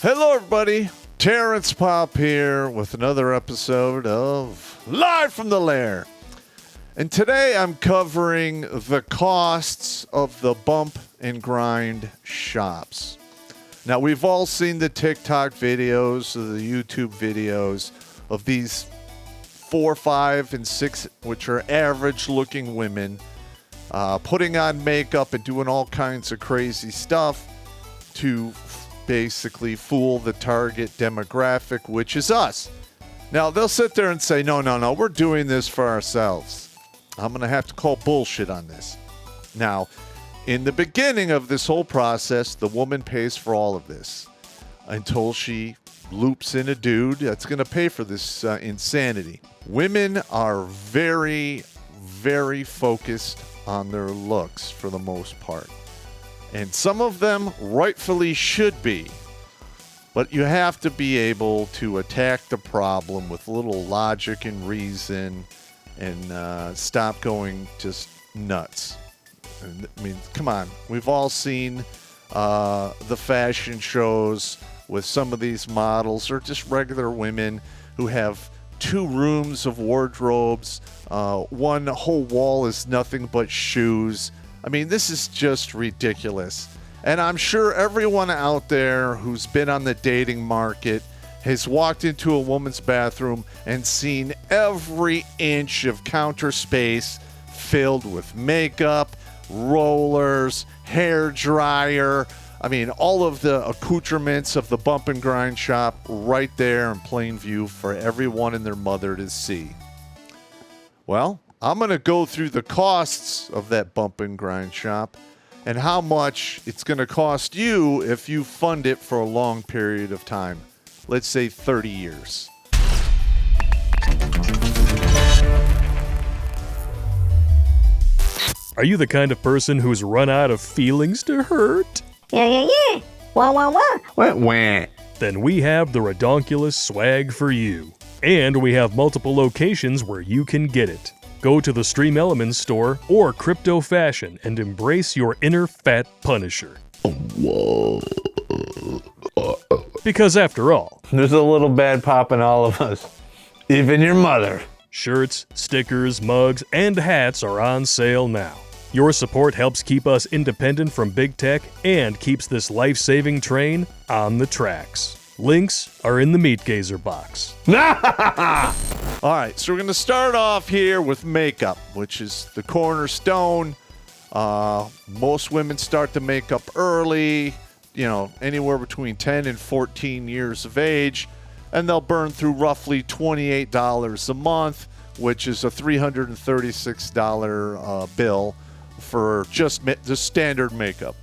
Hello, everybody. Terrence Popp here with another episode of Live from the Lair. And today I'm covering the costs of the bump and grind shops. Now, we've all seen the TikTok videos, the YouTube videos of these 4, 5, and 6, which are average-looking women, putting on makeup and doing all kinds of crazy stuff to basically fool the target demographic, which is us. Now, they'll sit there and say, no, we're doing this for ourselves. I'm going to have to call bullshit on this. Now, in the beginning of this whole process, the woman pays for all of this until she loops in a dude that's going to pay for this insanity. Women are very, very focused on their looks for the most part. And some of them rightfully should be. But you have to be able to attack the problem with a little logic and reason and stop going just nuts. I mean, come on. We've all seen the fashion shows with some of these models or just regular women who have 2 rooms of wardrobes. One whole wall is nothing but shoes. I mean, this is just ridiculous. And I'm sure everyone out there who's been on the dating market has walked into a woman's bathroom and seen every inch of counter space filled with makeup, rollers, hair dryer. I mean, all of the accoutrements of the bump and grind shop right there in plain view for everyone and their mother to see. Well, I'm going to go through the costs of that bump and grind shop and how much it's going to cost you if you fund it for a long period of time. Let's say 30 years. Are you the kind of person who's run out of feelings to hurt? Yeah. Wah. Wah. Then we have the Redonkulas swag for you. And we have multiple locations where you can get it. Go to the Stream Elements store or Crypto Fashion and embrace your inner fat punisher. Because after all, There's a little bad pop in all of us. Even your mother. shirts, stickers, mugs, and hats are on sale now. Your support helps keep us independent from big tech and keeps this life-saving train on the tracks. Links are in the Meat Gazer box. All right, so we're going to start off here with makeup, which is the cornerstone. Most women start the makeup early, anywhere between 10 and 14 years of age, and they'll burn through roughly $28 a month, which is a $336 bill for just the standard makeup.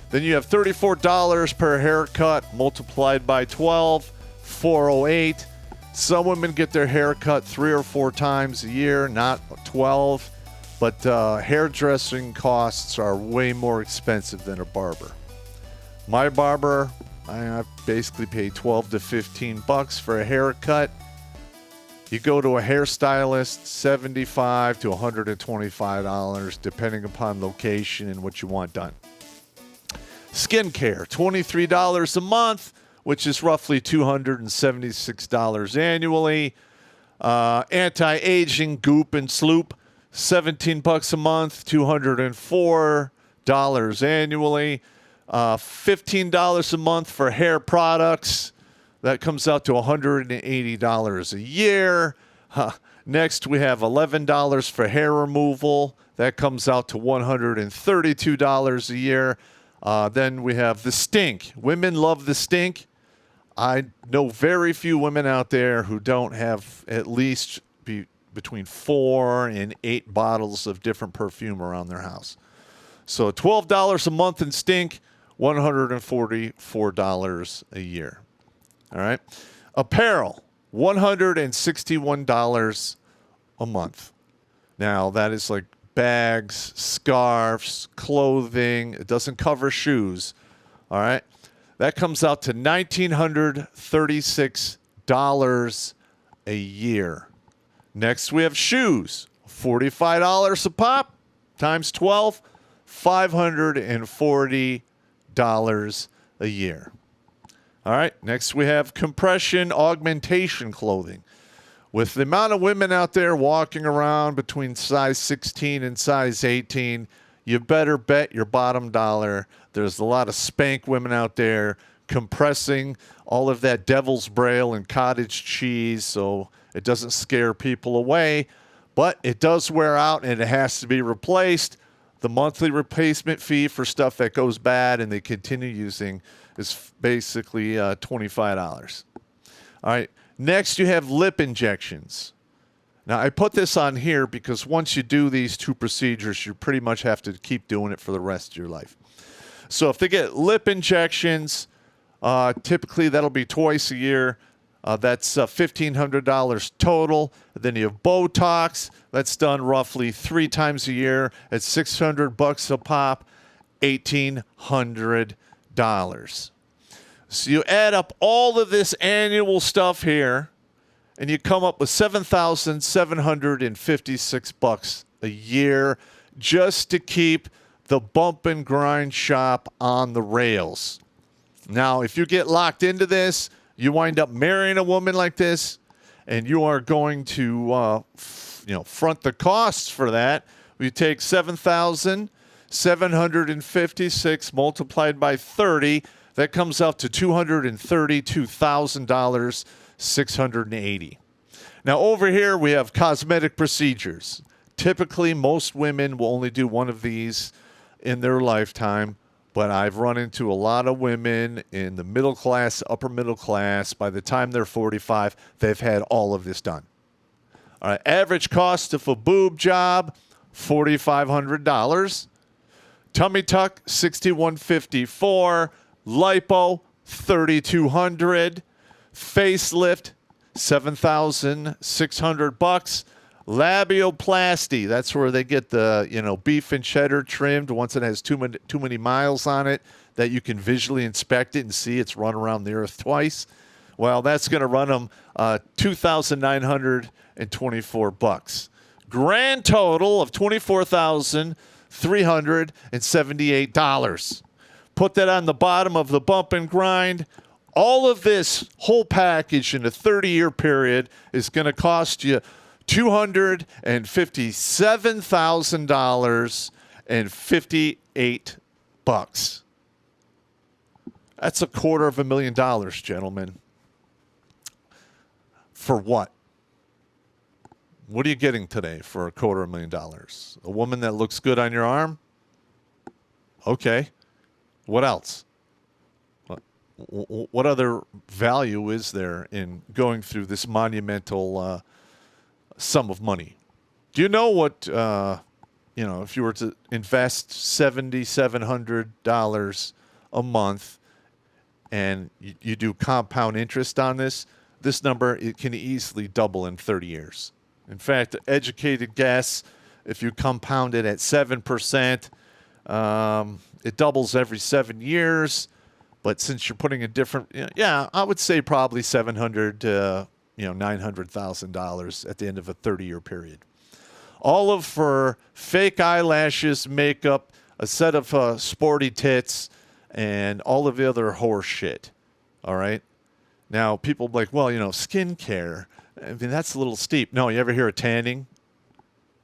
Then you have $34 per haircut multiplied by 12, $408. Some women get their hair cut 3 or 4 times a year, not 12. But hairdressing costs are way more expensive than a barber. My barber, I basically pay $12 to $15 for a haircut. You go to a hairstylist, $75 to $125, depending upon location and what you want done. Skincare, $23 a month, which is roughly $276 annually. Anti-aging Goop and Sloop, $17 a month, $204 annually. $15 a month for hair products. That comes out to $180 a year. Next, we have $11 for hair removal. That comes out to $132 a year. Then we have the stink. Women love the stink. I know very few women out there who don't have at least between 4 and 8 bottles of different perfume around their house. So $12 a month in stink, $144 a year. All right. Apparel, $161 a month. Now, that is like bags, scarves, clothing. It doesn't cover shoes. All right. That comes out to $1,936 a year. Next, we have shoes, $45 a pop times 12, $540 a year. All right, next we have compression augmentation clothing. With the amount of women out there walking around between size 16 and size 18, you better bet your bottom dollar there's a lot of spank women out there compressing all of that devil's braille and cottage cheese so it doesn't scare people away, but it does wear out and it has to be replaced. The monthly replacement fee for stuff that goes bad and they continue using is basically $25. All right. Next, you have lip injections. Now, I put this on here because once you do these two procedures, you pretty much have to keep doing it for the rest of your life. So if they get lip injections, typically that'll be twice a year. That's $1,500 total. Then you have Botox. That's done roughly 3 times a year at $600 a pop, $1,800. So you add up all of this annual stuff here, and you come up with $7,756 a year just to keep the bump and grind shop on the rails. Now, if you get locked into this, you wind up marrying a woman like this, and you are going to, front the costs for that. We take $7,756 multiplied by 30. That comes out to $232,680. Now, over here, we have cosmetic procedures. Typically, most women will only do one of these in their lifetime, but I've run into a lot of women in the middle class, upper middle class. By the time they're 45, they've had all of this done. All right, average cost of a boob job, $4,500. Tummy tuck, $6,154. Lipo, $3,200. Facelift, $7,600. Labioplasty, that's where they get the beef and cheddar trimmed once it has too many miles on it that you can visually inspect it and see it's run around the earth twice. Well, that's going to run them $2,924. Grand total of $24,378. Put that on the bottom of the bump and grind. All of this whole package in a 30-year period is going to cost you $257,058. That's $250,000, gentlemen. For what? What are you getting today for $250,000? A woman that looks good on your arm? Okay. What else? What other value is there in going through this monumental sum of money? Do you know what, if you were to invest $7,700 a month and you do compound interest on this number, it can easily double in 30 years. In fact, educated guess, if you compound it at 7%, it doubles every 7 years. But since you're putting a different, I would say probably $700,000 to $900,000 at the end of a 30-year period. All of for fake eyelashes, makeup, a set of sporty tits, and all of the other horse shit. All right. Now people are like, well, skincare. I mean, that's a little steep. No, you ever hear of tanning?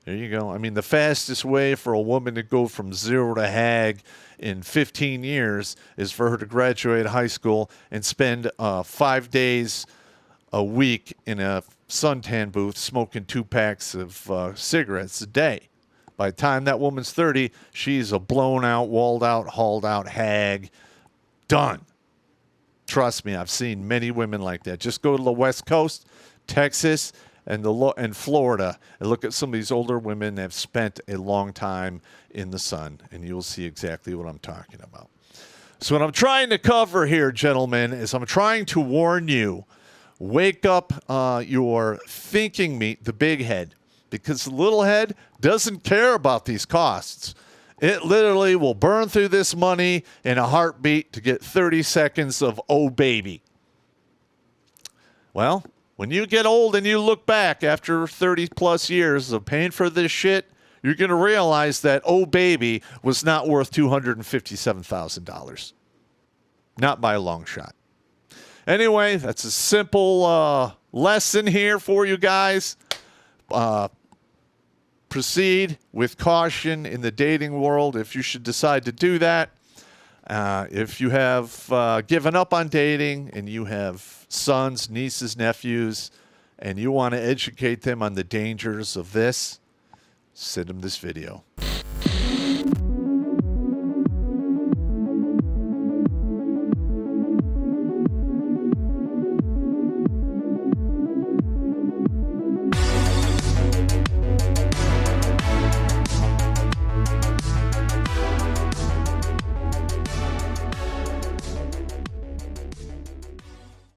There you go. I mean, the fastest way for a woman to go from zero to hag in 15 years is for her to graduate high school and spend 5 days a week in a suntan booth smoking 2 packs of cigarettes a day. By the time that woman's 30, she's a blown out, walled out, hauled out hag. Done. Trust me, I've seen many women like that. Just go to the West Coast, Texas, and Florida, and look at some of these older women that have spent a long time in the sun, and you'll see exactly what I'm talking about. So what I'm trying to cover here, gentlemen, is I'm trying to warn you, wake up your thinking meat, the big head, because the little head doesn't care about these costs. It literally will burn through this money in a heartbeat to get 30 seconds of oh baby. Well, when you get old and you look back after 30 plus years of paying for this shit, you're going to realize that oh baby was not worth $257,000. Not by a long shot. Anyway, that's a simple lesson here for you guys. Proceed with caution in the dating world if you should decide to do that. If you have given up on dating and you have sons, nieces, nephews, and you want to educate them on the dangers of this, send them this video.